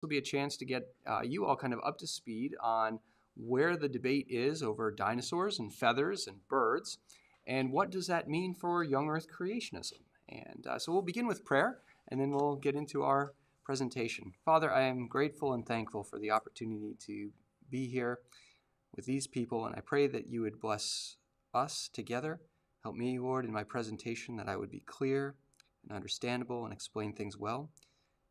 will be a chance to get you all kind of up to speed on where the debate is over dinosaurs and feathers and birds, and what does that mean for young Earth creationism. And so we'll begin with prayer, and then we'll get into our presentation. Father, I am grateful and thankful for the opportunity to be here with these people, and I pray that you would bless us together. Help me, Lord, in my presentation, that I would be clear and understandable and explain things well.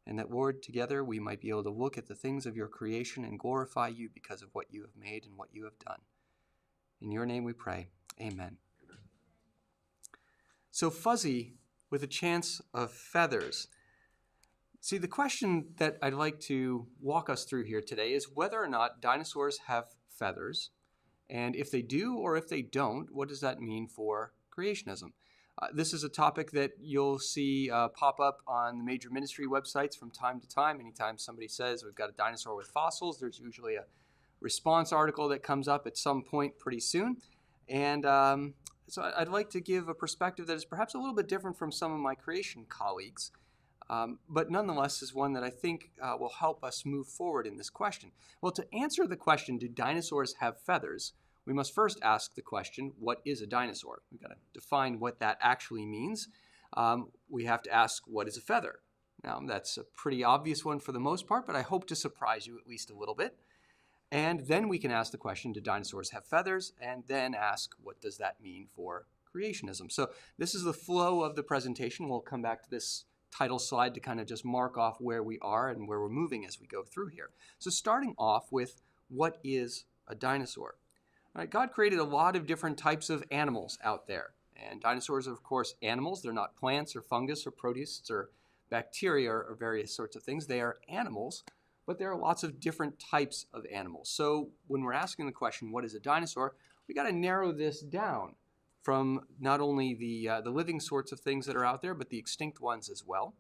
And that, Lord, together we might be able to look at the things of your creation and glorify you because of what you have made and what you have done. In your name we pray. Amen. So fuzzy with a chance of feathers. See, the question that I'd like to walk us through here today is whether or not dinosaurs have feathers. And if they do or if they don't, what does that mean for creationism? This is a topic that you'll see pop up on the major ministry websites from time to time. Anytime somebody says we've got a dinosaur with fossils, there's usually a response article that comes up at some point pretty soon. And so I'd like to give a perspective that is perhaps a little bit different from some of my creation colleagues, but nonetheless is one that I think will help us move forward in this question. Well, to answer the question, do dinosaurs have feathers? We must first ask the question, what is a dinosaur? We've got to define what that actually means. We have to ask, what is a feather? Now, that's a pretty obvious one for the most part, but I hope to surprise you at least a little bit. And then we can ask the question, do dinosaurs have feathers? And then ask, what does that mean for creationism? So this is the flow of the presentation. We'll come back to this title slide to kind of just mark off where we are and where we're moving as we go through here. So starting off with, what is a dinosaur? All right, God created a lot of different types of animals out there. And dinosaurs are, of course, animals. They're not plants or fungus or protists or bacteria or various sorts of things. They are animals, but there are lots of different types of animals. So when we're asking the question, what is a dinosaur, we got to narrow this down from not only the living sorts of things that are out there, but the extinct ones as well.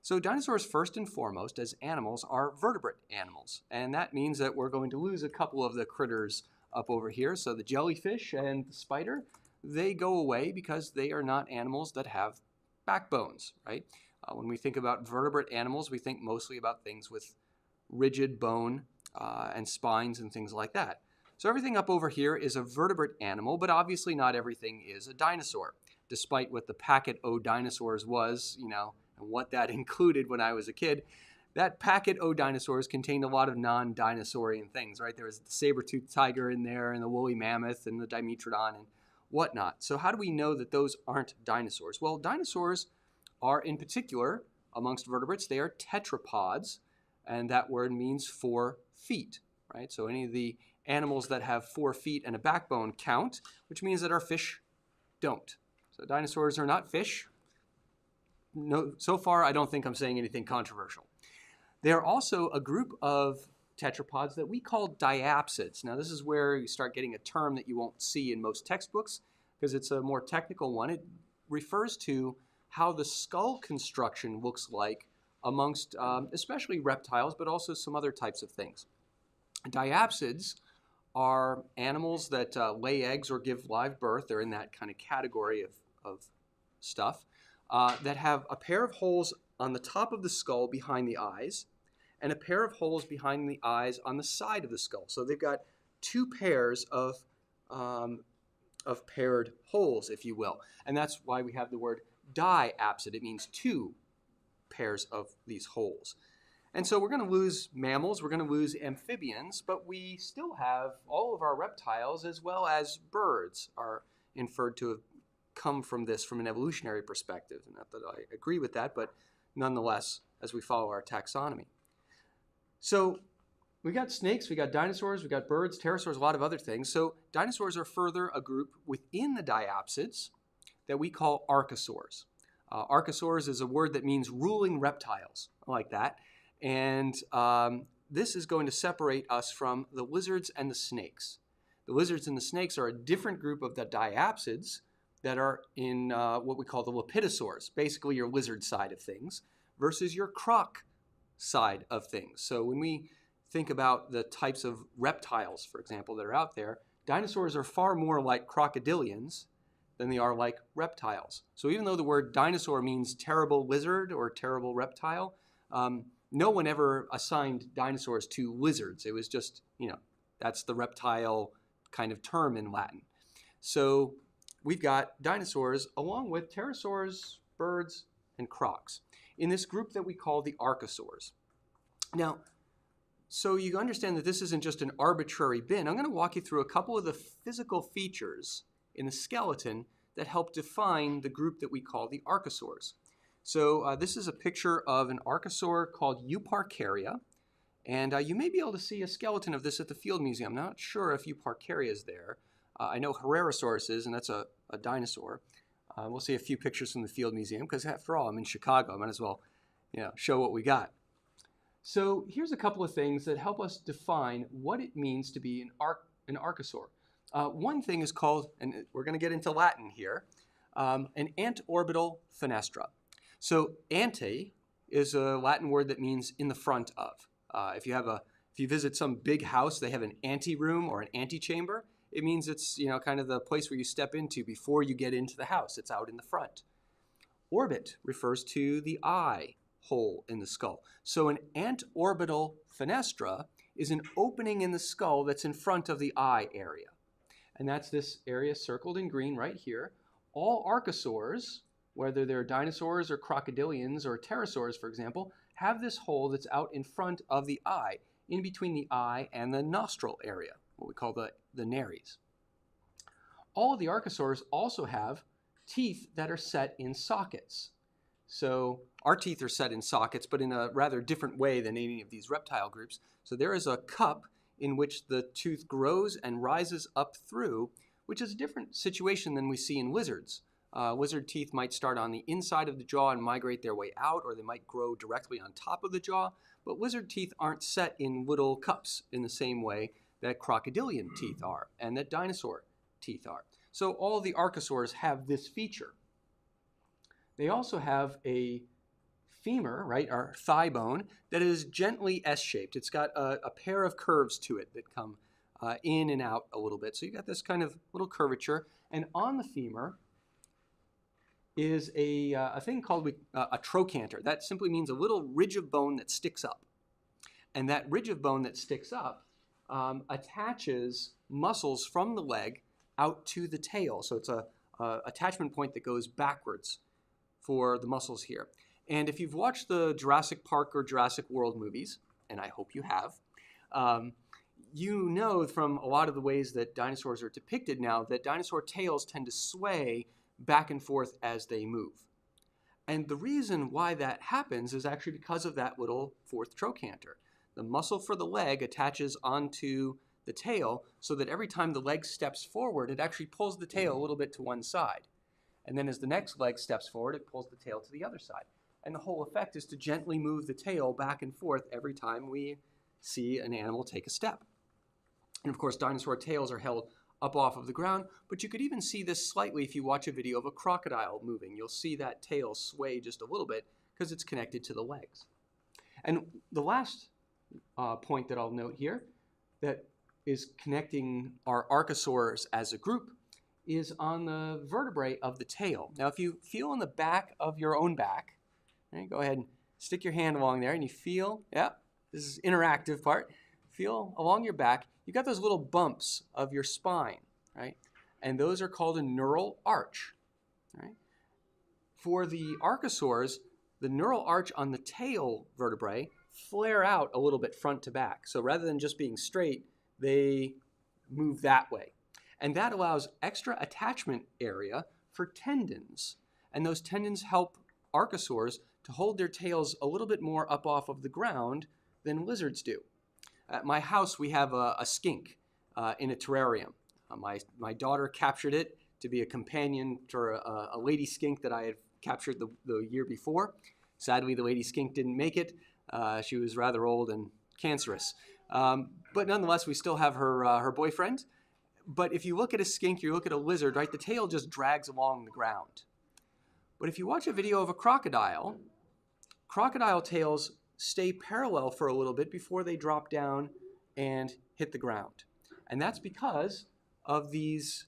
So dinosaurs, first and foremost, as animals, are vertebrate animals. And that means that we're going to lose a couple of the critters up over here. So the jellyfish and the spider, they go away because they are not animals that have backbones, right? When we think about vertebrate animals, we think mostly about things with rigid bone and spines and things like that. So everything up over here is a vertebrate animal, but obviously not everything is a dinosaur, despite what the packet O dinosaurs was, and what that included when I was a kid. That packet O dinosaurs contained a lot of non-dinosaurian things, right? There was the saber-toothed tiger in there and the woolly mammoth and the dimetrodon and whatnot. So how do we know that those aren't dinosaurs? Well, dinosaurs are, in particular, amongst vertebrates, they are tetrapods, and that word means 4 feet, right? So any of the animals that have 4 feet and a backbone count, which means that our fish don't. So dinosaurs are not fish. No, so far, I don't think I'm saying anything controversial. They are also a group of tetrapods that we call diapsids. Now, this is where you start getting a term that you won't see in most textbooks because it's a more technical one. It refers to how the skull construction looks like amongst especially reptiles, but also some other types of things. Diapsids are animals that lay eggs or give live birth. They're in that kind of category of stuff that have a pair of holes on the top of the skull behind the eyes and a pair of holes behind the eyes on the side of the skull. So they've got 2 pairs of paired holes, if you will. And that's why we have the word diapsid. It means 2 pairs of these holes. And so we're going to lose mammals, we're going to lose amphibians, but we still have all of our reptiles as well as birds are inferred to have come from this from an evolutionary perspective. Not that I agree with that, but nonetheless, as we follow our taxonomy. So we got snakes, we got dinosaurs, we got birds, pterosaurs, a lot of other things. So dinosaurs are further a group within the diapsids that we call archosaurs. Archosaurs is a word that means ruling reptiles, I like that. And this is going to separate us from the lizards and the snakes. The lizards and the snakes are a different group of the diapsids that are in what we call the lepidosaurs, basically your lizard side of things, versus your croc side of things. So when we think about the types of reptiles, for example, that are out there, dinosaurs are far more like crocodilians than they are like reptiles. So even though the word dinosaur means terrible lizard or terrible reptile, no one ever assigned dinosaurs to lizards. It was just, that's the reptile kind of term in Latin. So we've got dinosaurs along with pterosaurs, birds, and crocs in this group that we call the archosaurs. Now, so you understand that this isn't just an arbitrary bin. I'm going to walk you through a couple of the physical features in the skeleton that help define the group that we call the archosaurs. So this is a picture of an archosaur called Euparkeria, and you may be able to see a skeleton of this at the Field Museum. I'm not sure if Euparkeria is there. I know Herrerasaurus is, and that's a dinosaur. We'll see a few pictures from the Field Museum because, after all, I'm in Chicago. I might as well, show what we got. So here's a couple of things that help us define what it means to be an archosaur. One thing is called, and we're going to get into Latin here, an antorbital fenestra. So ante is a Latin word that means in the front of. If you visit some big house, they have an anteroom or an antechamber. It means it's kind of the place where you step into before you get into the house. It's out in the front. Orbit refers to the eye hole in the skull. So an antorbital fenestra is an opening in the skull that's in front of the eye area. And that's this area circled in green right here. All archosaurs, whether they're dinosaurs or crocodilians or pterosaurs, for example, have this hole that's out in front of the eye, in between the eye and the nostril area, what we call the nares. All of the archosaurs also have teeth that are set in sockets. So our teeth are set in sockets, but in a rather different way than any of these reptile groups. So there is a cup in which the tooth grows and rises up through, which is a different situation than we see in lizards. Lizard teeth might start on the inside of the jaw and migrate their way out, or they might grow directly on top of the jaw. But lizard teeth aren't set in little cups in the same way that crocodilian teeth are and that dinosaur teeth are. So all the archosaurs have this feature. They also have a femur, right, our thigh bone, that is gently S-shaped. It's got a pair of curves to it that come in and out a little bit. So you got this kind of little curvature. And on the femur is a thing called a trochanter. That simply means a little ridge of bone that sticks up. And that ridge of bone that sticks up attaches muscles from the leg out to the tail. So it's a attachment point that goes backwards for the muscles here. And if you've watched the Jurassic Park or Jurassic World movies, and I hope you have, you know from a lot of the ways that dinosaurs are depicted now that dinosaur tails tend to sway back and forth as they move. And the reason why that happens is actually because of that little fourth trochanter. The muscle for the leg attaches onto the tail so that every time the leg steps forward, it actually pulls the tail a little bit to one side. And then as the next leg steps forward, it pulls the tail to the other side. And the whole effect is to gently move the tail back and forth every time we see an animal take a step. And of course, dinosaur tails are held up off of the ground, but you could even see this slightly if you watch a video of a crocodile moving. You'll see that tail sway just a little bit because it's connected to the legs. And the last point that I'll note here that is connecting our archosaurs as a group is on the vertebrae of the tail. Now, if you feel on the back of your own back, right, go ahead and stick your hand along there and you feel, this is interactive part, feel along your back, you got those little bumps of your spine, right? And those are called a neural arch, right? For the archosaurs, the neural arch on the tail vertebrae flare out a little bit front to back. So rather than just being straight, they move that way. And that allows extra attachment area for tendons. And those tendons help archosaurs to hold their tails a little bit more up off of the ground than lizards do. At my house, we have a skink in a terrarium. My daughter captured it to be a companion for a lady skink that I had captured the year before. Sadly, the lady skink didn't make it. She was rather old and cancerous. But nonetheless, we still have her boyfriend. But if you look at a skink, you look at a lizard, right, the tail just drags along the ground. But if you watch a video of a crocodile tails stay parallel for a little bit before they drop down and hit the ground. And that's because of these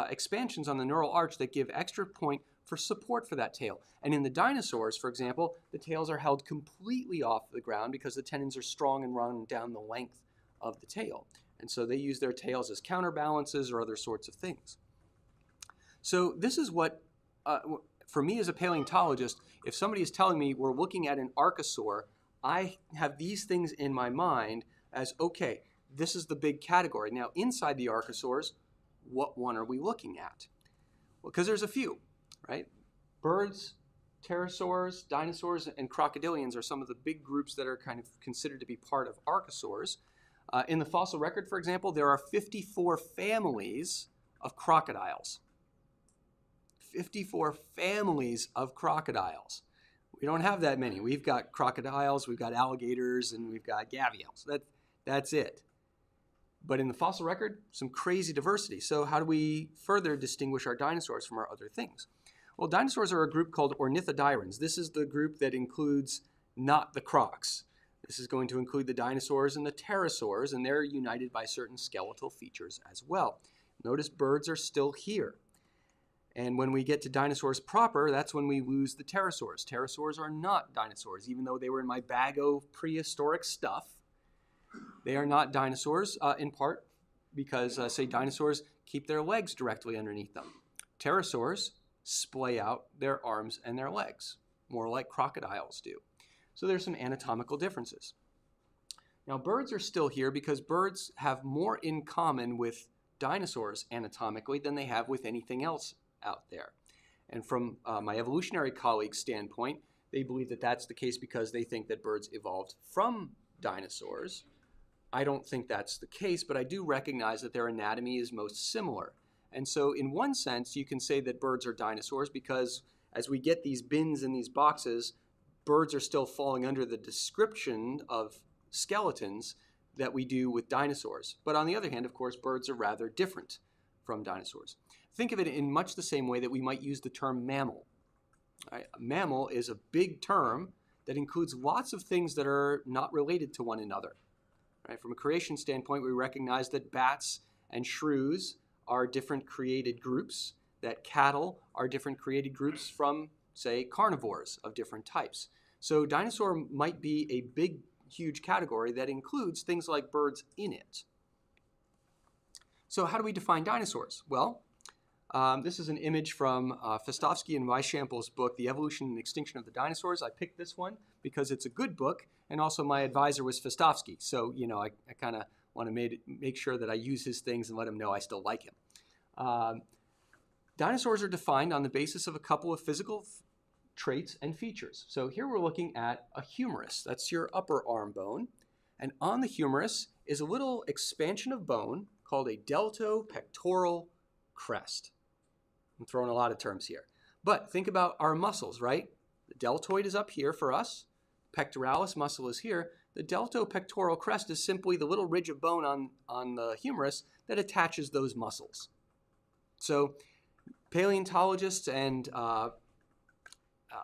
expansions on the neural arch that give extra point for support for that tail. And in the dinosaurs, for example, the tails are held completely off the ground because the tendons are strong and run down the length of the tail. And so they use their tails as counterbalances or other sorts of things. So this is what, for me as a paleontologist, if somebody is telling me we're looking at an archosaur, I have these things in my mind as, okay, this is the big category. Now, inside the archosaurs, what one are we looking at? Well, because there's a few, right? Birds, pterosaurs, dinosaurs, and crocodilians are some of the big groups that are kind of considered to be part of archosaurs. In the fossil record, for example, there are 54 families of crocodiles. 54 families of crocodiles. We don't have that many. We've got crocodiles, we've got alligators, and we've got gavials. That's it. But in the fossil record, some crazy diversity. So how do we further distinguish our dinosaurs from our other things? Well, dinosaurs are a group called ornithodyrans. This is the group that includes not the crocs. This is going to include the dinosaurs and the pterosaurs, and they're united by certain skeletal features as well. Notice birds are still here. And when we get to dinosaurs proper, that's when we lose the pterosaurs. Pterosaurs are not dinosaurs, even though they were in my bag of prehistoric stuff. They are not dinosaurs, in part because, say, dinosaurs keep their legs directly underneath them. Pterosaurs splay out their arms and their legs, more like crocodiles do. So there's some anatomical differences. Now, birds are still here because birds have more in common with dinosaurs anatomically than they have with anything else out there. And from my evolutionary colleagues' standpoint, they believe that that's the case because they think that birds evolved from dinosaurs. I don't think that's the case, but I do recognize that their anatomy is most similar. And so in one sense, you can say that birds are dinosaurs because as we get these bins and these boxes, birds are still falling under the description of skeletons that we do with dinosaurs. But on the other hand, of course, birds are rather different from dinosaurs. Think of it in much the same way that we might use the term mammal. Right? A mammal is a big term that includes lots of things that are not related to one another. Right? From a creation standpoint, we recognize that bats and shrews are different created groups, that cattle are different created groups from, say, carnivores of different types. So dinosaur might be a big, huge category that includes things like birds in it. So how do we define dinosaurs? Well, this is an image from Festovsky and Weischampel's book, The Evolution and Extinction of the Dinosaurs. I picked this one because it's a good book, and also my advisor was Festovsky. So, you know, I kind of want to make sure that I use his things and let him know I still like him. Dinosaurs are defined on the basis of a couple of physical traits and features. So here we're looking at a humerus. That's your upper arm bone. And on the humerus is a little expansion of bone called a deltopectoral crest. I'm throwing a lot of terms here. But think about our muscles, right? The deltoid is up here for us. Pectoralis muscle is here. The deltopectoral crest is simply the little ridge of bone on the humerus that attaches those muscles. So paleontologists and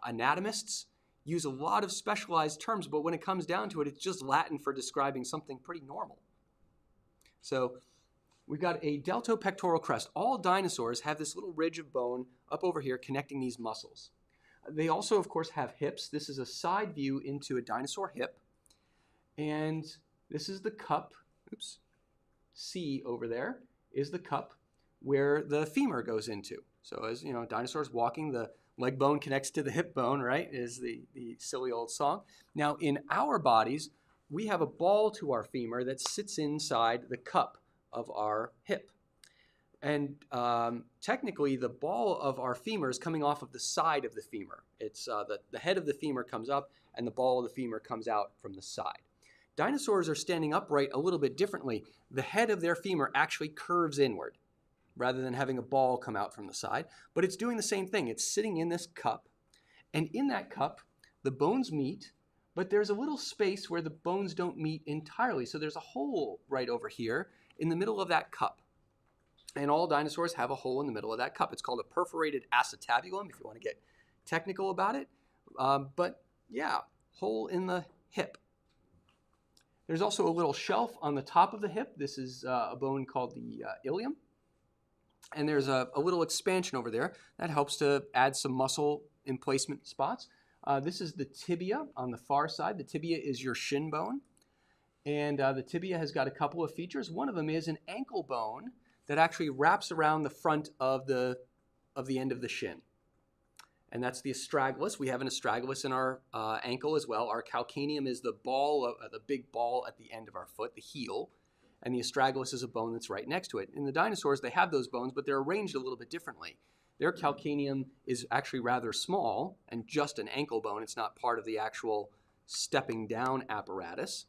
anatomists use a lot of specialized terms, but when it comes down to it, it's just Latin for describing something pretty normal. So we've got a deltopectoral crest. All dinosaurs have this little ridge of bone up over here connecting these muscles. They also, of course, have hips. This is a side view into a dinosaur hip. And this is the cup. Oops. C over there is the cup where the femur goes into. So as you know, dinosaurs walking, the leg bone connects to the hip bone, right, is the silly old song. Now, in our bodies, we have a ball to our femur that sits inside the cup of our hip. And technically, the ball of our femur is coming off of the side of the femur. It's the head of the femur comes up, and the ball of the femur comes out from the side. Dinosaurs are standing upright a little bit differently. The head of their femur actually curves inward, rather than having a ball come out from the side. But it's doing the same thing. It's sitting in this cup, and in that cup, the bones meet, but there's a little space where the bones don't meet entirely. So there's a hole right over here in the middle of that cup. And all dinosaurs have a hole in the middle of that cup. It's called a perforated acetabulum, if you want to get technical about it. But yeah, hole in the hip. There's also a little shelf on the top of the hip. This is a bone called the ilium. And there's a little expansion over there that helps to add some muscle emplacement spots. This is the tibia on the far side. The tibia is your shin bone. And the tibia has got a couple of features. One of them is an ankle bone that actually wraps around the front of the end of the shin. And that's the astragalus. We have an astragalus in our ankle as well. Our calcaneum is the ball, the big ball at the end of our foot, the heel. And the astragalus is a bone that's right next to it. In the dinosaurs, they have those bones, but they're arranged a little bit differently. Their calcaneum is actually rather small and just an ankle bone. It's not part of the actual stepping down apparatus.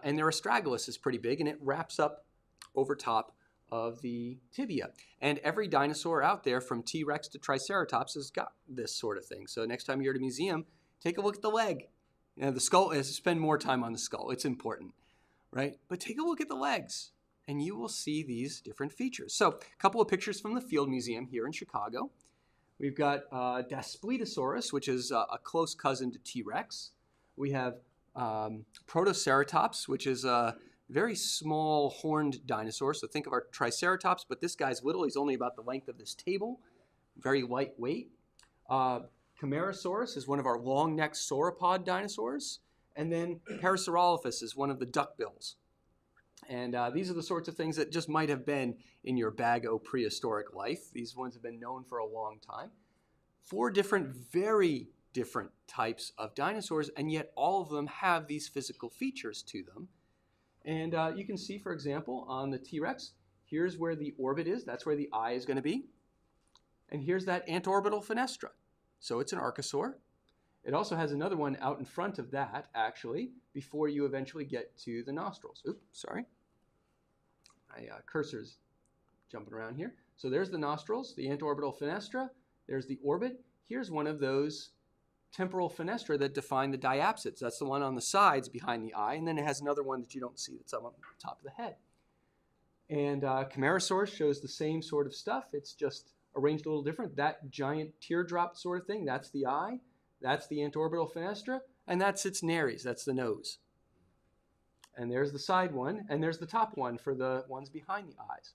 And their astragalus is pretty big, and it wraps up over top of the tibia. And every dinosaur out there, from T-Rex to Triceratops, has got this sort of thing. So next time you're at a museum, take a look at the leg. You know, the skull, spend more time on the skull. It's important, right? But take a look at the legs, and you will see these different features. So a couple of pictures from the Field Museum here in Chicago. We've got Daspletosaurus, which is a close cousin to T-Rex. We have Protoceratops, which is a very small horned dinosaur. So think of our Triceratops, but this guy's little. He's only about the length of this table, very lightweight. Camarasaurus is one of our long-necked sauropod dinosaurs. And then Parasaurolophus is one of the duckbills. And these are the sorts of things that just might have been in your bag o' prehistoric life. These ones have been known for a long time. 4 different, very different types of dinosaurs, and yet all of them have these physical features to them. And you can see, for example, on the T-Rex, here's where the orbit is. That's where the eye is going to be. And here's that antorbital fenestra. So it's an archosaur. It also has another one out in front of that, actually, before you eventually get to the nostrils. Oops, sorry. My cursor's jumping around here. So there's the nostrils, the antorbital fenestra. There's the orbit. Here's one of those temporal fenestra that define the diapsids. That's the one on the sides behind the eye, and then it has another one that you don't see that's on top of the head. And Camarasaurus shows the same sort of stuff. It's just arranged a little different. That giant teardrop sort of thing, that's the eye. That's the antorbital fenestra, and that's its nares. That's the nose. And there's the side one, and there's the top one for the ones behind the eyes.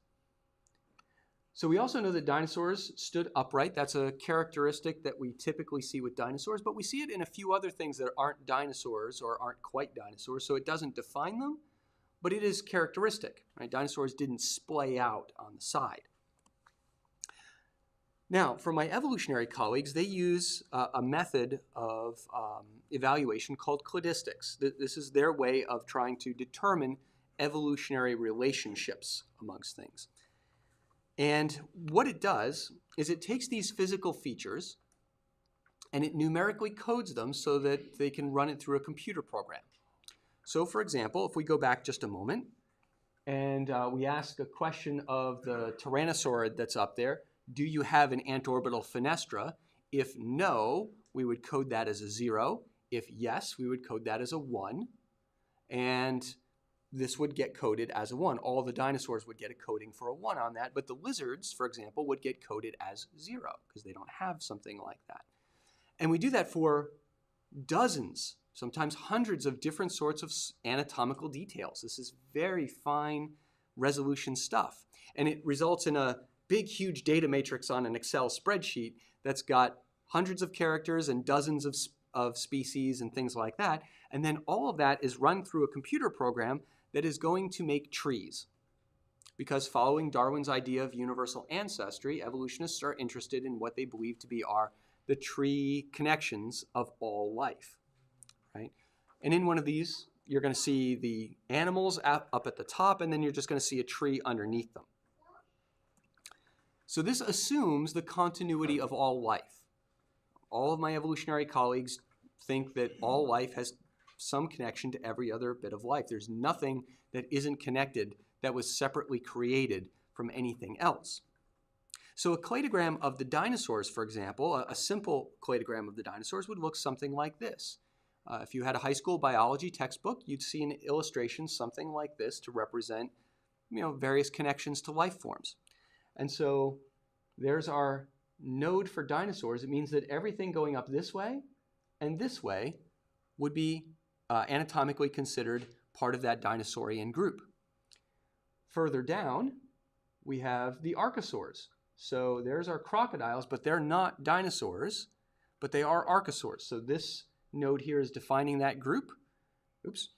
So we also know that dinosaurs stood upright. That's a characteristic that we typically see with dinosaurs, but we see it in a few other things that aren't dinosaurs or aren't quite dinosaurs. So it doesn't define them, but it is characteristic. Right? Dinosaurs didn't splay out on the side. Now, for my evolutionary colleagues, they use a method of evaluation called cladistics. This is their way of trying to determine evolutionary relationships amongst things. And what it does is it takes these physical features and it numerically codes them so that they can run it through a computer program. So, for example, if we go back just a moment and we ask a question of the Tyrannosaurid that's up there, do you have an antorbital fenestra? If no, we would code that as a 0. If yes, we would code that as a 1. And this would get coded as a 1. All the dinosaurs would get a coding for a 1 on that, but the lizards, for example, would get coded as 0 because they don't have something like that. And we do that for dozens, sometimes hundreds of different sorts of anatomical details. This is very fine resolution stuff. And it results in a big, huge data matrix on an Excel spreadsheet that's got hundreds of characters and dozens of species and things like that. And then all of that is run through a computer program that is going to make trees. Because following Darwin's idea of universal ancestry, evolutionists are interested in what they believe to be the tree connections of all life, right? And in one of these, you're going to see the animals up at the top, and then you're just going to see a tree underneath them. So this assumes the continuity of all life. All of my evolutionary colleagues think that all life has some connection to every other bit of life. There's nothing that isn't connected that was separately created from anything else. So a cladogram of the dinosaurs, for example, a simple cladogram of the dinosaurs would look something like this. If you had a high school biology textbook, you'd see an illustration something like this to represent, various connections to life forms. And so there's our node for dinosaurs. It means that everything going up this way and this way would be anatomically considered part of that dinosaurian group. Further down, we have the archosaurs. So there's our crocodiles, but they're not dinosaurs, but they are archosaurs. So this node here is defining that group. Oops.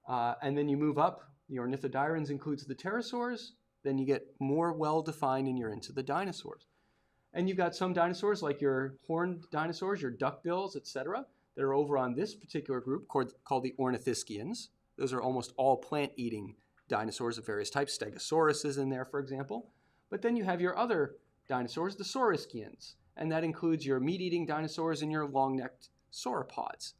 And then you move up. The ornithodyrans includes the pterosaurs. Then you get more well-defined and you're into the dinosaurs. And you've got some dinosaurs like your horned dinosaurs, your duckbills, etc., that are over on this particular group called the ornithischians. Those are almost all plant-eating dinosaurs of various types. Stegosaurus is in there, for example. But then you have your other dinosaurs, the saurischians, and that includes your meat-eating dinosaurs and your long-necked sauropods.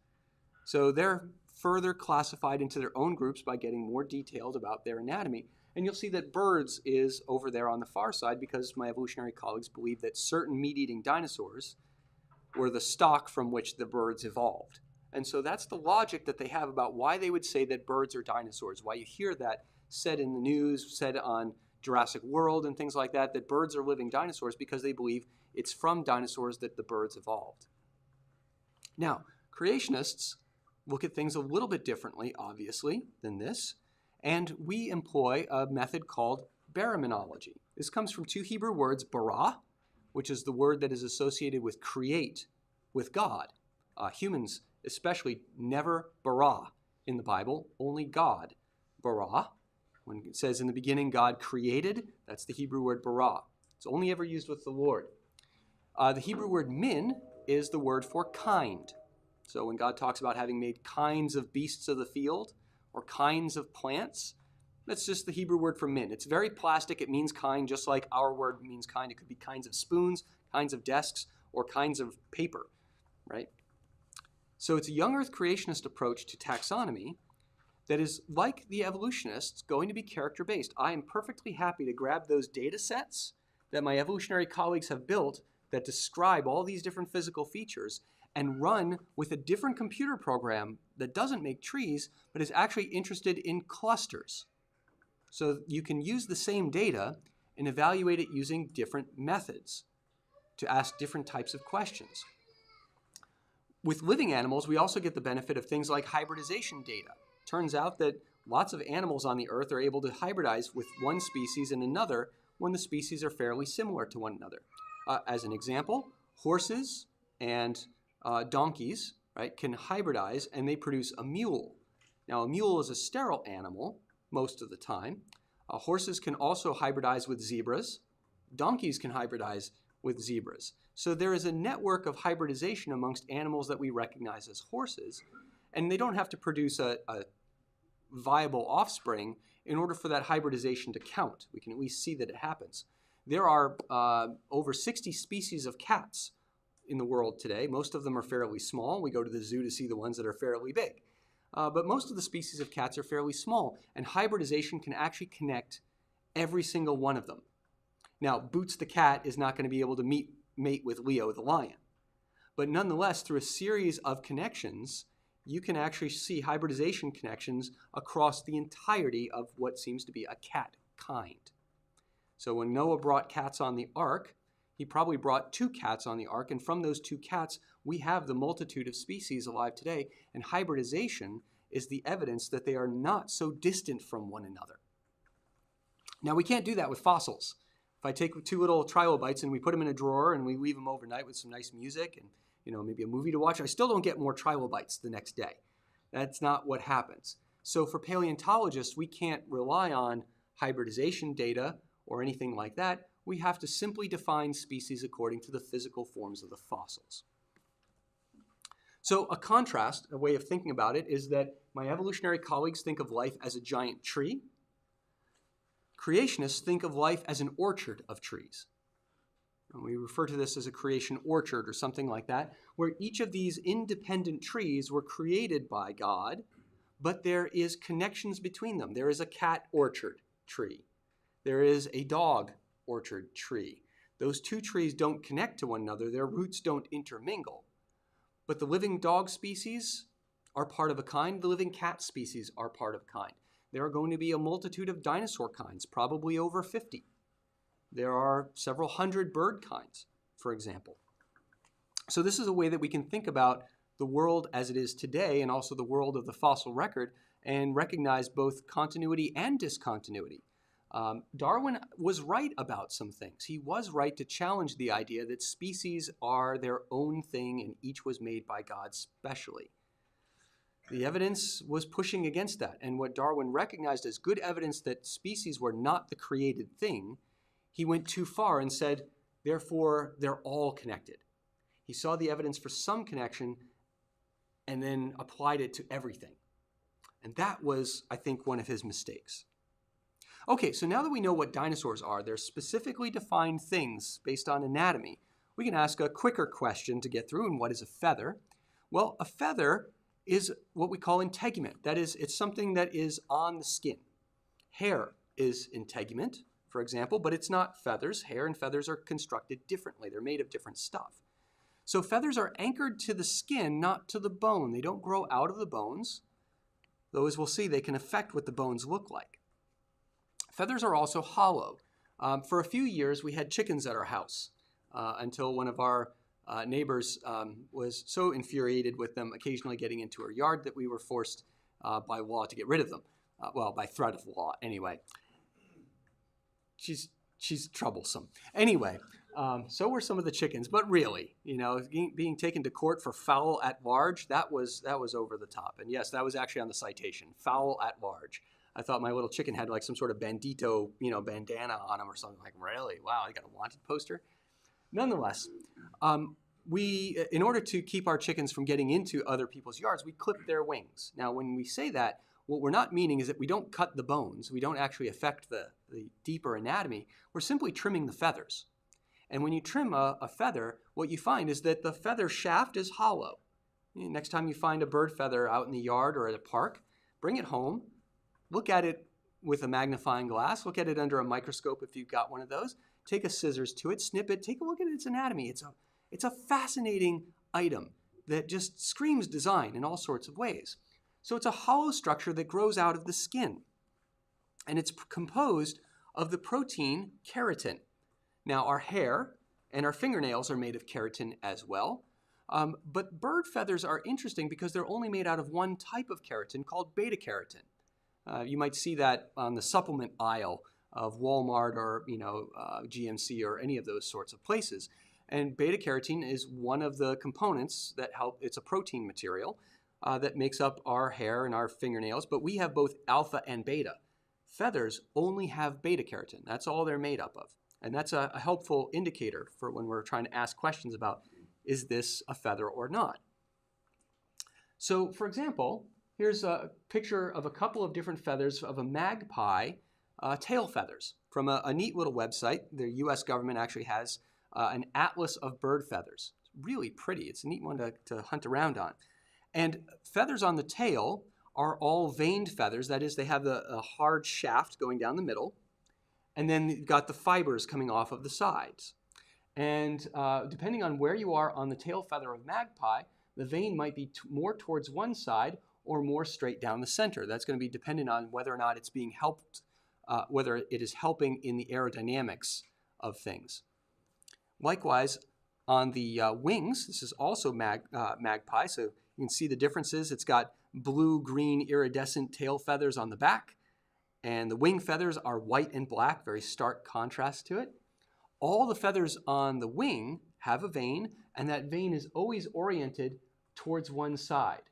So they're further classified into their own groups by getting more detailed about their anatomy. And you'll see that birds is over there on the far side because my evolutionary colleagues believe that certain meat-eating dinosaurs were the stock from which the birds evolved. And so that's the logic that they have about why they would say that birds are dinosaurs, why you hear that said in the news, said on Jurassic World and things like that, that birds are living dinosaurs because they believe it's from dinosaurs that the birds evolved. Now, creationists look at things a little bit differently, obviously, than this. And we employ a method called baraminology. This comes from two Hebrew words, bara, which is the word that is associated with create, with God. Humans especially never bara in the Bible, only God bara. When it says in the beginning God created, that's the Hebrew word bara. It's only ever used with the Lord. The Hebrew word min is the word for kind. So when God talks about having made kinds of beasts of the field, or kinds of plants, that's just the Hebrew word for min. It's very plastic. It means kind, just like our word means kind. It could be kinds of spoons, kinds of desks, or kinds of paper, right? So it's a young earth creationist approach to taxonomy that is, like the evolutionists, going to be character-based. I am perfectly happy to grab those data sets that my evolutionary colleagues have built that describe all these different physical features and run with a different computer program that doesn't make trees, but is actually interested in clusters. So you can use the same data and evaluate it using different methods to ask different types of questions. With living animals, we also get the benefit of things like hybridization data. Turns out that lots of animals on the earth are able to hybridize with one species and another when the species are fairly similar to one another. As an example, horses and donkeys, right, can hybridize and they produce a mule. Now, a mule is a sterile animal most of the time. Horses can also hybridize with zebras. Donkeys can hybridize with zebras. So there is a network of hybridization amongst animals that we recognize as horses, and they don't have to produce a viable offspring in order for that hybridization to count. We can at least see that it happens. There are over 60 species of cats in the world today. Most of them are fairly small. We go to the zoo to see the ones that are fairly big. But most of the species of cats are fairly small, and hybridization can actually connect every single one of them. Now, Boots the cat is not going to be able to mate with Leo the lion. But nonetheless, through a series of connections, you can actually see hybridization connections across the entirety of what seems to be a cat kind. So when Noah brought cats on the ark, he probably brought 2 cats on the ark, and from those 2 cats, we have the multitude of species alive today, and hybridization is the evidence that they are not so distant from one another. Now, we can't do that with fossils. If I take 2 little trilobites and we put them in a drawer and we leave them overnight with some nice music and maybe a movie to watch, I still don't get more trilobites the next day. That's not what happens. So for paleontologists, we can't rely on hybridization data or anything like that. We have to simply define species according to the physical forms of the fossils. So a contrast, a way of thinking about it, is that my evolutionary colleagues think of life as a giant tree. Creationists think of life as an orchard of trees. And we refer to this as a creation orchard or something like that, where each of these independent trees were created by God, but there is connections between them. There is a cat orchard tree. There is a dog orchard tree. Those 2 trees don't connect to one another. Their roots don't intermingle. But the living dog species are part of a kind. The living cat species are part of a kind. There are going to be a multitude of dinosaur kinds, probably over 50. There are several hundred bird kinds, for example. So this is a way that we can think about the world as it is today and also the world of the fossil record and recognize both continuity and discontinuity. Darwin was right about some things. He was right to challenge the idea that species are their own thing and each was made by God specially. The evidence was pushing against that, and what Darwin recognized as good evidence that species were not the created thing, he went too far and said, therefore, they're all connected. He saw the evidence for some connection and then applied it to everything. And that was, I think, one of his mistakes. Okay, so now that we know what dinosaurs are, they're specifically defined things based on anatomy, we can ask a quicker question to get through, and what is a feather? Well, a feather is what we call integument. That is, it's something that is on the skin. Hair is integument, for example, but it's not feathers. Hair and feathers are constructed differently. They're made of different stuff. So feathers are anchored to the skin, not to the bone. They don't grow out of the bones, though as we'll see, they can affect what the bones look like. Feathers are also hollow. For a few years, we had chickens at our house until one of our neighbors was so infuriated with them occasionally getting into her yard that we were forced by law to get rid of them. Well, by threat of law, anyway. She's troublesome. Anyway, so were some of the chickens, but really, being taken to court for fowl at large, that was over the top. And yes, that was actually on the citation, fowl at large. I thought my little chicken had like some sort of bandito, bandana on him or something. Like, really? Wow, I got a wanted poster? Nonetheless, in order to keep our chickens from getting into other people's yards, we clip their wings. Now, when we say that, what we're not meaning is that we don't cut the bones. We don't actually affect the deeper anatomy. We're simply trimming the feathers. And when you trim a feather, what you find is that the feather shaft is hollow. Next time you find a bird feather out in the yard or at a park, bring it home, look at it with a magnifying glass, look at it under a microscope if you've got one of those, take a scissors to it, snip it, take a look at its anatomy. It's a fascinating item that just screams design in all sorts of ways. So it's a hollow structure that grows out of the skin, and it's composed of the protein keratin. Now, our hair and our fingernails are made of keratin as well, but bird feathers are interesting because they're only made out of one type of keratin called beta-keratin. You might see that on the supplement aisle of Walmart or GMC or any of those sorts of places. And beta-carotene is one of the components that help. It's a protein material that makes up our hair and our fingernails, but we have both alpha and beta. Feathers only have beta-carotene. That's all they're made up of. And that's a helpful indicator for when we're trying to ask questions about, is this a feather or not? So, for example, here's a picture of a couple of different feathers of a magpie tail feathers from a neat little website. The U.S. government actually has an atlas of bird feathers. It's really pretty. It's a neat one to hunt around on. And feathers on the tail are all veined feathers. That is, they have a hard shaft going down the middle, and then you've got the fibers coming off of the sides. And depending on where you are on the tail feather of magpie, the vein might be more towards one side or more straight down the center. That's going to be dependent on whether or not it's being helped, whether it is helping in the aerodynamics of things. Likewise, on the wings, this is also magpie, so you can see the differences. It's got blue-green iridescent tail feathers on the back, and the wing feathers are white and black, very stark contrast to it. All the feathers on the wing have a vein, and that vein is always oriented towards one side.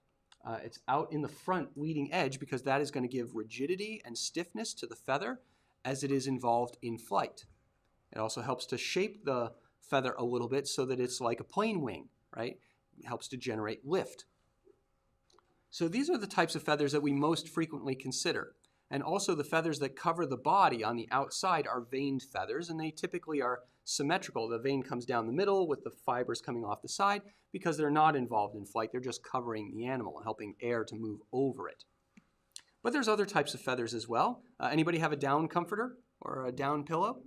It's out in the front leading edge because that is going to give rigidity and stiffness to the feather as it is involved in flight. It also helps to shape the feather a little bit so that it's like a plane wing, right? It helps to generate lift. So these are the types of feathers that we most frequently consider. And also the feathers that cover the body on the outside are veined feathers, and they typically are symmetrical. The vein comes down the middle with the fibers coming off the side because they're not involved in flight. They're just covering the animal and helping air to move over it. But there's other types of feathers as well. Anybody have a down comforter or a down pillow?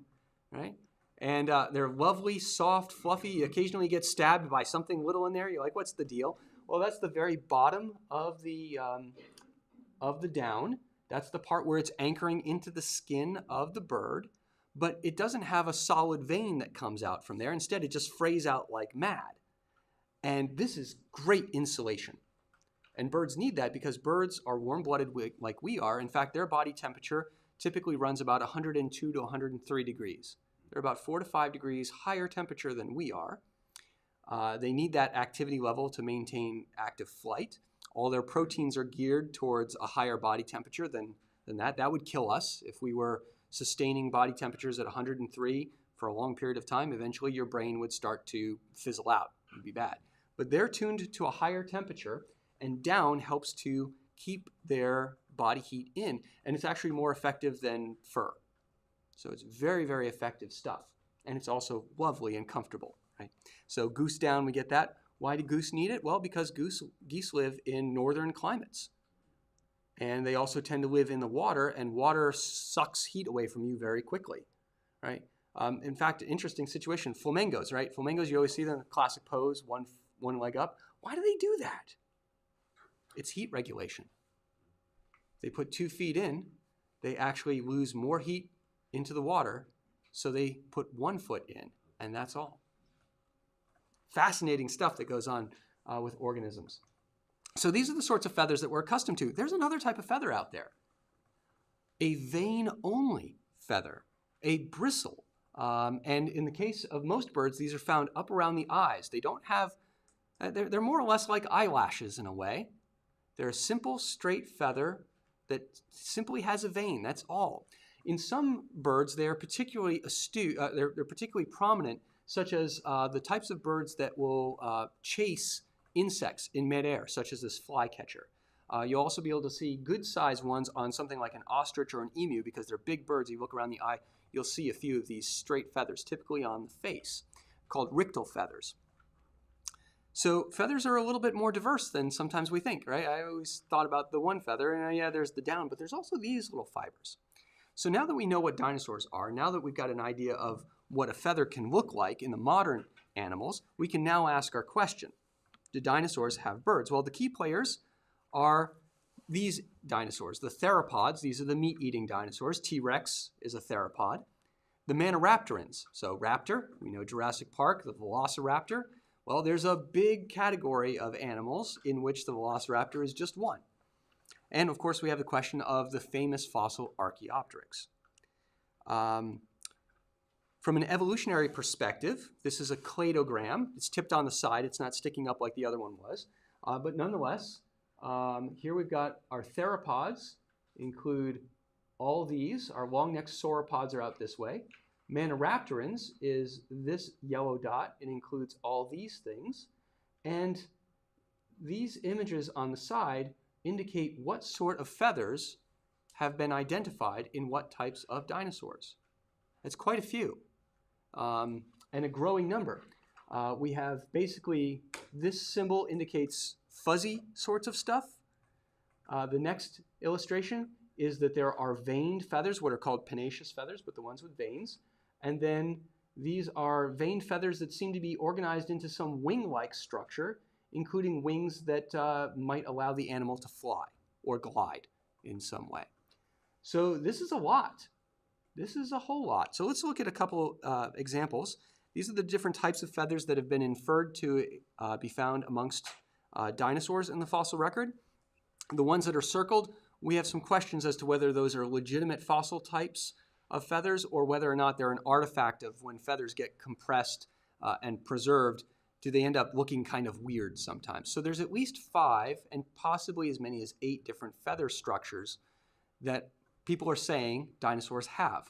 Right? And they're lovely, soft, fluffy. You occasionally get stabbed by something little in there. You're like, what's the deal? Well, that's the very bottom of the down. That's the part where it's anchoring into the skin of the bird, but it doesn't have a solid vein that comes out from there. Instead, it just frays out like mad. And this is great insulation. And birds need that because birds are warm-blooded like we are. In fact, their body temperature typically runs about 102 to 103 degrees. They're about 4 to 5 degrees higher temperature than we are. They need that activity level to maintain active flight. All their proteins are geared towards a higher body temperature than that. That would kill us if we were sustaining body temperatures at 103 for a long period of time. Eventually your brain would start to fizzle out. It would be bad. But they're tuned to a higher temperature, and down helps to keep their body heat in. And it's actually more effective than fur. So it's very, very effective stuff. And it's also lovely and comfortable, right? So goose down, we get that. Why do goose need it? Well, because geese live in northern climates. And they also tend to live in the water, and water sucks heat away from you very quickly, right? In fact, interesting situation, flamingos, right? Flamingos, you always see them in the classic pose, one leg up. Why do they do that? It's heat regulation. They put 2 feet in, they actually lose more heat into the water, so they put 1 foot in, and that's all. Fascinating stuff that goes on with organisms. So these are the sorts of feathers that we're accustomed to. There's another type of feather out there. A vein-only feather, a bristle. And in the case of most birds, these are found up around the eyes. They don't have, they're more or less like eyelashes in a way. They're a simple, straight feather that simply has a vein, that's all. In some birds, they are particularly astute, they're particularly prominent, such as the types of birds that will chase insects in midair, such as this flycatcher. You'll also be able to see good-sized ones on something like an ostrich or an emu, because they're big birds. You look around the eye, you'll see a few of these straight feathers, typically on the face, called rictal feathers. So feathers are a little bit more diverse than sometimes we think, right? I always thought about the one feather, and yeah, there's the down, but there's also these little fibers. So now that we know what dinosaurs are, now that we've got an idea of what a feather can look like in the modern animals, we can now ask our question. Do dinosaurs have birds? Well, the key players are these dinosaurs, the theropods. These are the meat-eating dinosaurs. T-Rex is a theropod. The maniraptorans, so raptor, we know Jurassic Park, the velociraptor. Well, there's a big category of animals in which the velociraptor is just one. And of course, we have the question of the famous fossil Archaeopteryx. From an evolutionary perspective, this is a cladogram. It's tipped on the side. It's not sticking up like the other one was. But nonetheless, here we've got our theropods, include all these. Our long-necked sauropods are out this way. Maniraptorans is this yellow dot. It includes all these things. And these images on the side indicate what sort of feathers have been identified in what types of dinosaurs. It's quite a few. And a growing number. We have basically, this symbol indicates fuzzy sorts of stuff. The next illustration is that there are veined feathers, what are called pennaceous feathers, but the ones with veins. And then these are veined feathers that seem to be organized into some wing-like structure, including wings that might allow the animal to fly or glide in some way. So this is a lot. This is a whole lot. So let's look at a couple examples. These are the different types of feathers that have been inferred to be found amongst dinosaurs in the fossil record. The ones that are circled, we have some questions as to whether those are legitimate fossil types of feathers or whether or not they're an artifact of when feathers get compressed and preserved. Do they end up looking kind of weird sometimes? So there's at least 5 and possibly as many as 8 different feather structures that people are saying dinosaurs have.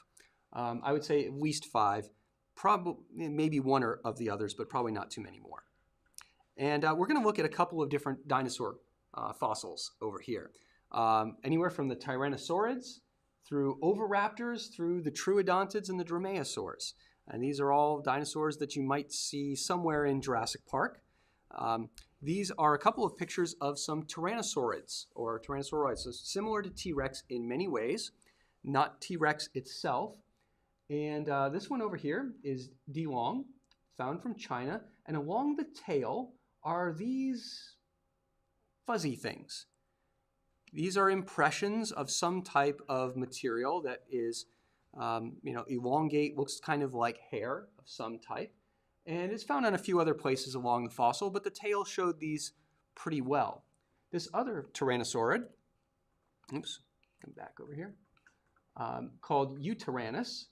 I would say at least 5, probably maybe one of the others, but probably not too many more. And we're going to look at a couple of different dinosaur fossils over here. Anywhere from the tyrannosaurids through oviraptors, through the troodontids and the dromaeosaurs. And these are all dinosaurs that you might see somewhere in Jurassic Park. These are a couple of pictures of some tyrannosaurids or tyrannosauroids, so similar to T-Rex in many ways, not T-Rex itself. And this one over here is Dilong, found from China, and along the tail are these fuzzy things. These are impressions of some type of material that is, elongate, looks kind of like hair of some type. And it's found on a few other places along the fossil, but the tail showed these pretty well. This other tyrannosaurid, oops, come back over here. called Utyrannus.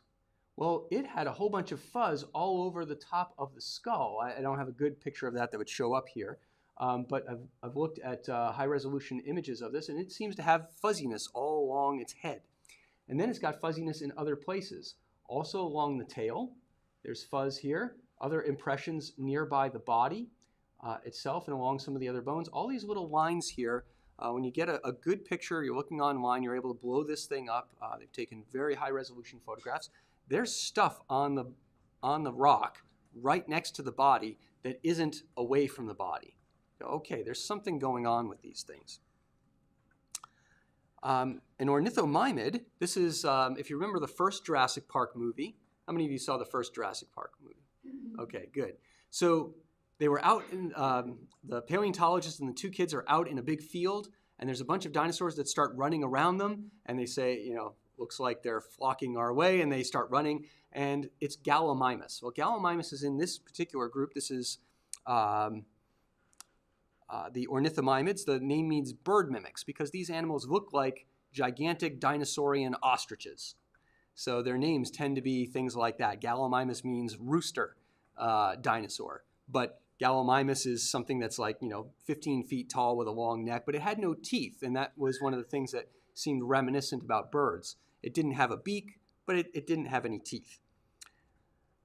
Well, it had a whole bunch of fuzz all over the top of the skull. I don't have a good picture of that would show up here, but I've looked at high-resolution images of this, and it seems to have fuzziness all along its head. And then it's got fuzziness in other places. Also along the tail, there's fuzz here. Other impressions nearby the body itself and along some of the other bones. All these little lines here, when you get a good picture, you're looking online, you're able to blow this thing up. They've taken very high-resolution photographs. There's stuff on the rock right next to the body that isn't away from the body. Okay, there's something going on with these things. An ornithomimid, this is, if you remember the first Jurassic Park movie. How many of you saw the first Jurassic Park movie? Okay, good. So they were out in, the paleontologist and the two kids are out in a big field, and there's a bunch of dinosaurs that start running around them, and they say, looks like they're flocking our way, and they start running, and it's Gallimimus. Well, Gallimimus is in this particular group. This is the ornithomimids. The name means bird mimics because these animals look like gigantic dinosaurian ostriches. So their names tend to be things like that. Gallimimus means rooster dinosaur, but Gallimimus is something that's like 15 feet tall with a long neck, but it had no teeth, and that was one of the things that seemed reminiscent about birds. It didn't have a beak, but it didn't have any teeth.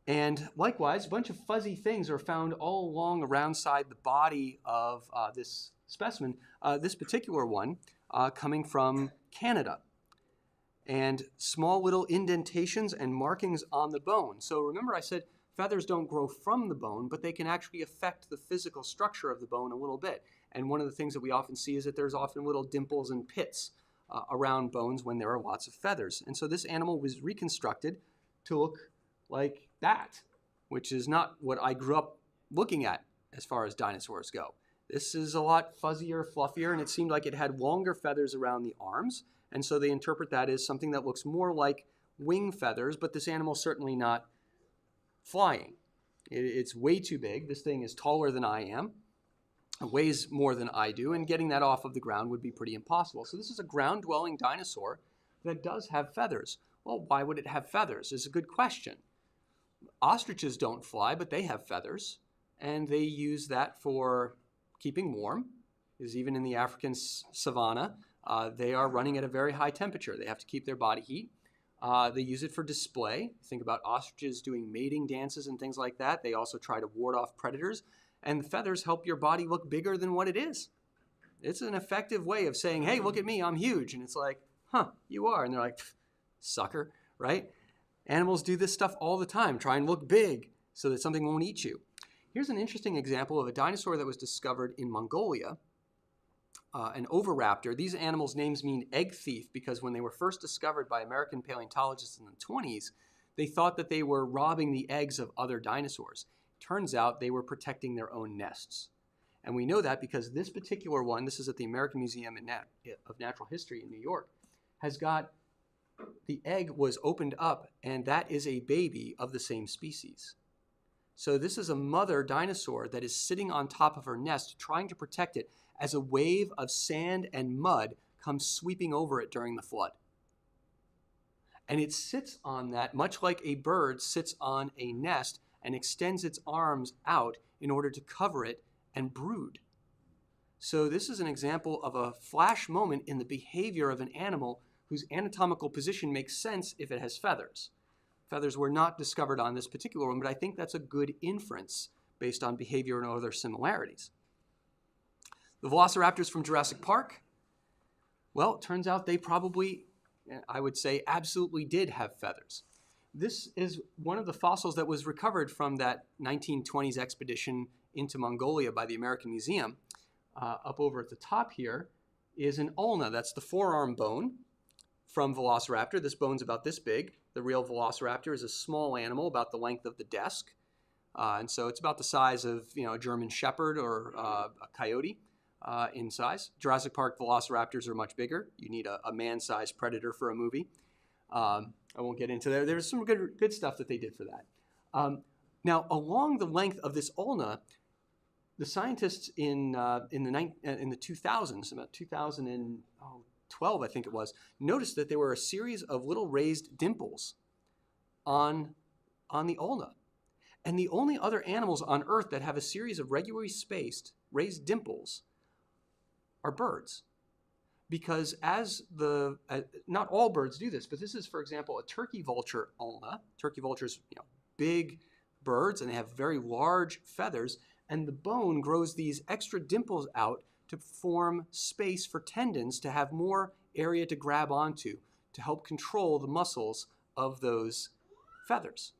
And likewise, a bunch of fuzzy things are found all along around the body of this specimen, this particular one coming from Canada. And small little indentations and markings on the bone. So remember I said feathers don't grow from the bone, but they can actually affect the physical structure of the bone a little bit. And one of the things that we often see is that there's often little dimples and pits around bones when there are lots of feathers. And so this animal was reconstructed to look like that, which is not what I grew up looking at as far as dinosaurs go. This is a lot fuzzier, fluffier, and it seemed like it had longer feathers around the arms, and so they interpret that as something that looks more like wing feathers, but this animal's certainly not flying. It's way too big. This thing is taller than I am. It weighs more than I do, and getting that off of the ground would be pretty impossible. So this is a ground-dwelling dinosaur that does have feathers. Well, why would it have feathers? Is a good question. Ostriches don't fly, but they have feathers, and they use that for keeping warm, because even in the African savanna, they are running at a very high temperature. They have to keep their body heat. They use it for display. Think about ostriches doing mating dances and things like that. They also try to ward off predators. And the feathers help your body look bigger than what it is. It's an effective way of saying, hey, look at me, I'm huge. And it's like, huh, you are. And they're like, sucker, right? Animals do this stuff all the time. Try and look big so that something won't eat you. Here's an interesting example of a dinosaur that was discovered in Mongolia, an oviraptor. These animals' names mean egg thief because when they were first discovered by American paleontologists in the 1920s, they thought that they were robbing the eggs of other dinosaurs. Turns out they were protecting their own nests. And we know that because this particular one, this is at the American Museum of Natural History in New York, has got the egg was opened up, and that is a baby of the same species. So this is a mother dinosaur that is sitting on top of her nest trying to protect it as a wave of sand and mud comes sweeping over it during the flood. And it sits on that, much like a bird sits on a nest and extends its arms out in order to cover it and brood. So this is an example of a flash moment in the behavior of an animal whose anatomical position makes sense if it has feathers. Feathers were not discovered on this particular one, but I think that's a good inference based on behavior and other similarities. The velociraptors from Jurassic Park, well, it turns out they probably, I would say, absolutely did have feathers. This is one of the fossils that was recovered from that 1920s expedition into Mongolia by the American Museum. Up over at the top here is an ulna. That's the forearm bone from Velociraptor. This bone's about this big. The real Velociraptor is a small animal about the length of the desk. And so it's about the size of a German Shepherd or a coyote in size. Jurassic Park Velociraptors are much bigger. You need a man-sized predator for a movie. I won't get into there. There's some good stuff that they did for that. Now, along the length of this ulna, the scientists in the 2000s, about 12, I think it was, noticed that there were a series of little raised dimples on the ulna. And the only other animals on Earth that have a series of regularly spaced raised dimples are birds. Because not all birds do this, but this is, for example, a turkey vulture ulna. Turkey vultures, big birds, and they have very large feathers, and the bone grows these extra dimples out to form space for tendons to have more area to grab onto to help control the muscles of those feathers.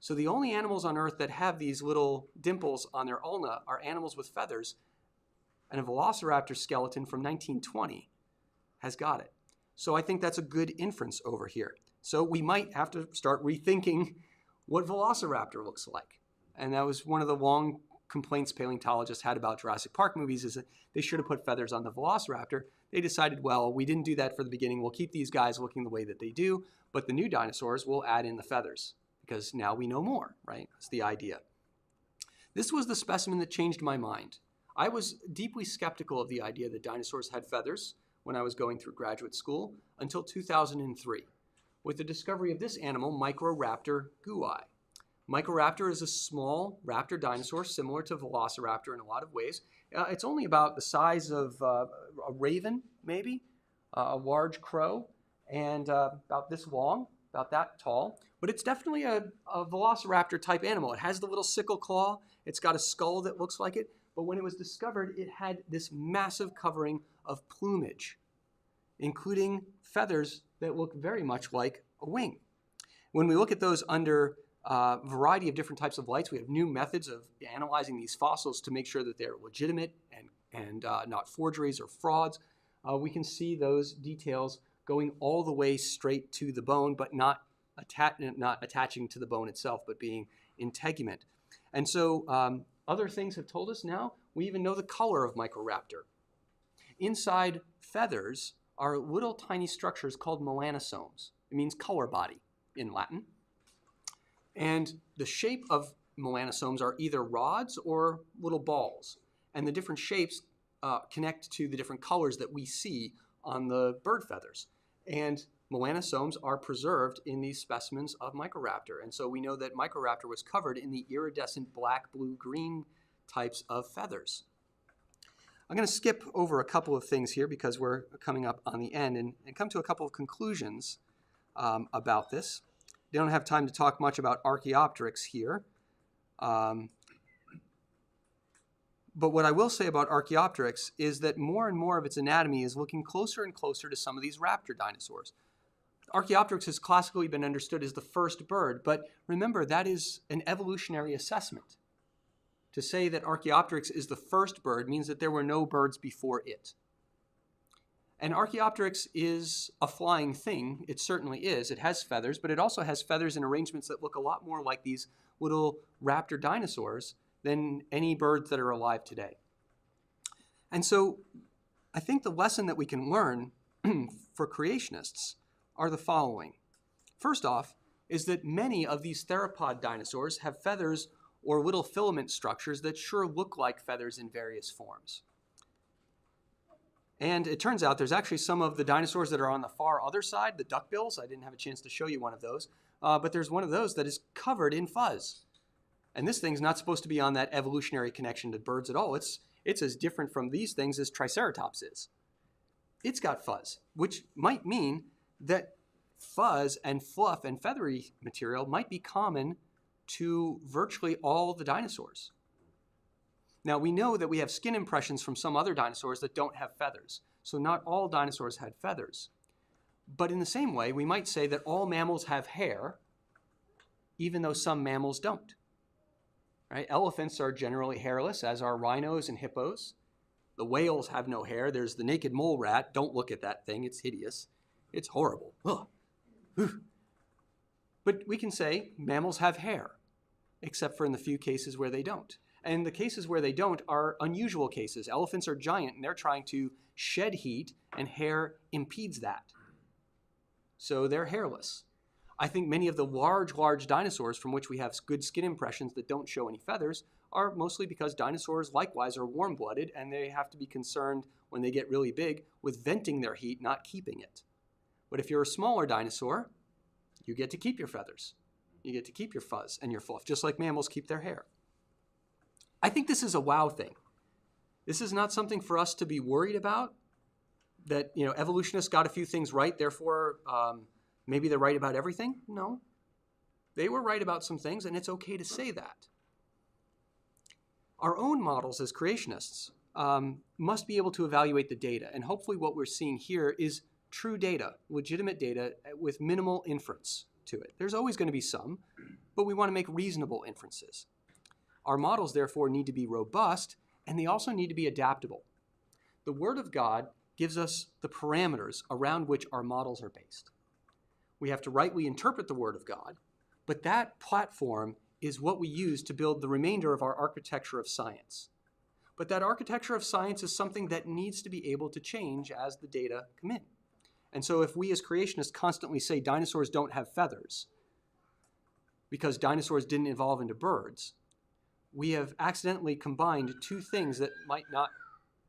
So the only animals on Earth that have these little dimples on their ulna are animals with feathers, and a velociraptor skeleton from 1920 has got it. So I think that's a good inference over here. So we might have to start rethinking what velociraptor looks like. And that was one of the long complaints paleontologists had about Jurassic Park movies, is that they should have put feathers on the velociraptor. They decided, well, we didn't do that for the beginning. We'll keep these guys looking the way that they do, but the new dinosaurs will add in the feathers because now we know more, right? That's the idea. This was the specimen that changed my mind. I was deeply skeptical of the idea that dinosaurs had feathers when I was going through graduate school until 2003, with the discovery of this animal, Microraptor guai. Microraptor is a small raptor dinosaur similar to Velociraptor in a lot of ways. It's only about the size of a raven, maybe, a large crow, and about this long, about that tall. But it's definitely a Velociraptor type animal. It has the little sickle claw. It's got a skull that looks like it. But when it was discovered, it had this massive covering of plumage, including feathers that look very much like a wing. When we look at those under a variety of different types of lights, we have new methods of analyzing these fossils to make sure that they're legitimate and not forgeries or frauds. We can see those details going all the way straight to the bone, but not attaching to the bone itself, but being integument. And so other things have told us now, we even know the color of Microraptor. Inside feathers are little tiny structures called melanosomes. It means color body in Latin. And the shape of melanosomes are either rods or little balls. And the different shapes connect to the different colors that we see on the bird feathers. And melanosomes are preserved in these specimens of Microraptor. And so we know that Microraptor was covered in the iridescent black, blue, green types of feathers. I'm going to skip over a couple of things here because we're coming up on the end and come to a couple of conclusions about this. They don't have time to talk much about Archaeopteryx here. But what I will say about Archaeopteryx is that more and more of its anatomy is looking closer and closer to some of these raptor dinosaurs. Archaeopteryx has classically been understood as the first bird, but remember, that is an evolutionary assessment. To say that Archaeopteryx is the first bird means that there were no birds before it. And Archaeopteryx is a flying thing. It certainly is. It has feathers, but it also has feathers in arrangements that look a lot more like these little raptor dinosaurs than any birds that are alive today. And so I think the lesson that we can learn for creationists are the following. First off is that many of these theropod dinosaurs have feathers or little filament structures that sure look like feathers in various forms. And it turns out there's actually some of the dinosaurs that are on the far other side, the duckbills. I didn't have a chance to show you one of those, but there's one of those that is covered in fuzz. And this thing's not supposed to be on that evolutionary connection to birds at all. It's as different from these things as Triceratops is. It's got fuzz, which might mean that fuzz and fluff and feathery material might be common to virtually all the dinosaurs. Now, we know that we have skin impressions from some other dinosaurs that don't have feathers. So not all dinosaurs had feathers. But in the same way, we might say that all mammals have hair, even though some mammals don't. Right? Elephants are generally hairless, as are rhinos and hippos. The whales have no hair. There's the naked mole rat. Don't look at that thing. It's hideous. It's horrible. Ugh. But we can say mammals have hair, except for in the few cases where they don't. And the cases where they don't are unusual cases. Elephants are giant, and they're trying to shed heat, and hair impedes that. So they're hairless. I think many of the large dinosaurs from which we have good skin impressions that don't show any feathers are mostly because dinosaurs likewise are warm-blooded, and they have to be concerned when they get really big with venting their heat, not keeping it. But if you're a smaller dinosaur, you get to keep your feathers. You get to keep your fuzz and your fluff, just like mammals keep their hair. I think this is a wow thing. This is not something for us to be worried about, that evolutionists got a few things right, therefore maybe they're right about everything. No. They were right about some things, and it's okay to say that. Our own models as creationists must be able to evaluate the data, and hopefully what we're seeing here is true data, legitimate data with minimal inference to it. There's always going to be some, but we want to make reasonable inferences. Our models, therefore, need to be robust, and they also need to be adaptable. The Word of God gives us the parameters around which our models are based. We have to rightly interpret the Word of God, but that platform is what we use to build the remainder of our architecture of science. But that architecture of science is something that needs to be able to change as the data come in. And so if we as creationists constantly say dinosaurs don't have feathers because dinosaurs didn't evolve into birds, we have accidentally combined two things that might not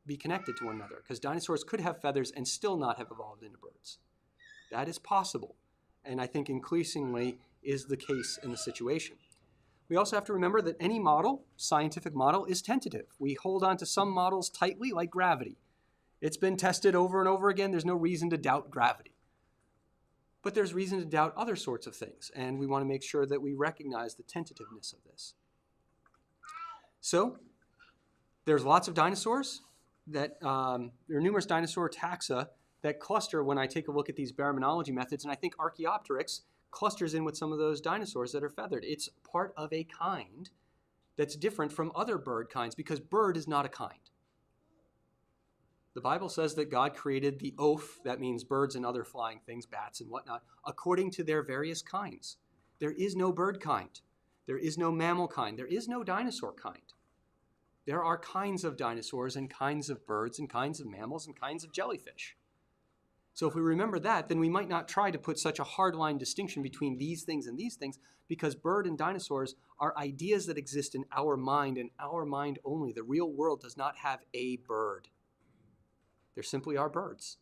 be connected to one another, because dinosaurs could have feathers and still not have evolved into birds. That is possible, and I think increasingly is the case in the situation. We also have to remember that any model, scientific model, is tentative. We hold on to some models tightly, like gravity. It's been tested over and over again. There's no reason to doubt gravity. But there's reason to doubt other sorts of things, and we want to make sure that we recognize the tentativeness of this. So there's lots of dinosaurs. There are numerous dinosaur taxa that cluster when I take a look at these baraminology methods, and I think Archaeopteryx clusters in with some of those dinosaurs that are feathered. It's part of a kind that's different from other bird kinds, because bird is not a kind. The Bible says that God created the oaf, that means birds and other flying things, bats and whatnot, according to their various kinds. There is no bird kind. There is no mammal kind. There is no dinosaur kind. There are kinds of dinosaurs and kinds of birds and kinds of mammals and kinds of jellyfish. So if we remember that, then we might not try to put such a hard-line distinction between these things and these things, because bird and dinosaurs are ideas that exist in our mind and our mind only. The real world does not have a bird. There simply are birds.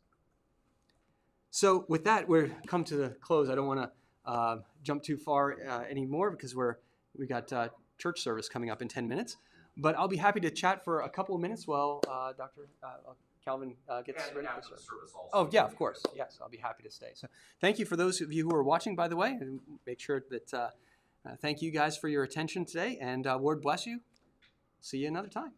So with that, we're come to the close. I don't want to jump too far anymore, because we got church service coming up in 10 minutes. But I'll be happy to chat for a couple of minutes while Dr. Calvin gets ready for service. Oh, yeah, of course. Yes, I'll be happy to stay. So thank you for those of you who are watching, by the way. And make sure that thank you guys for your attention today. And Lord bless you. See you another time.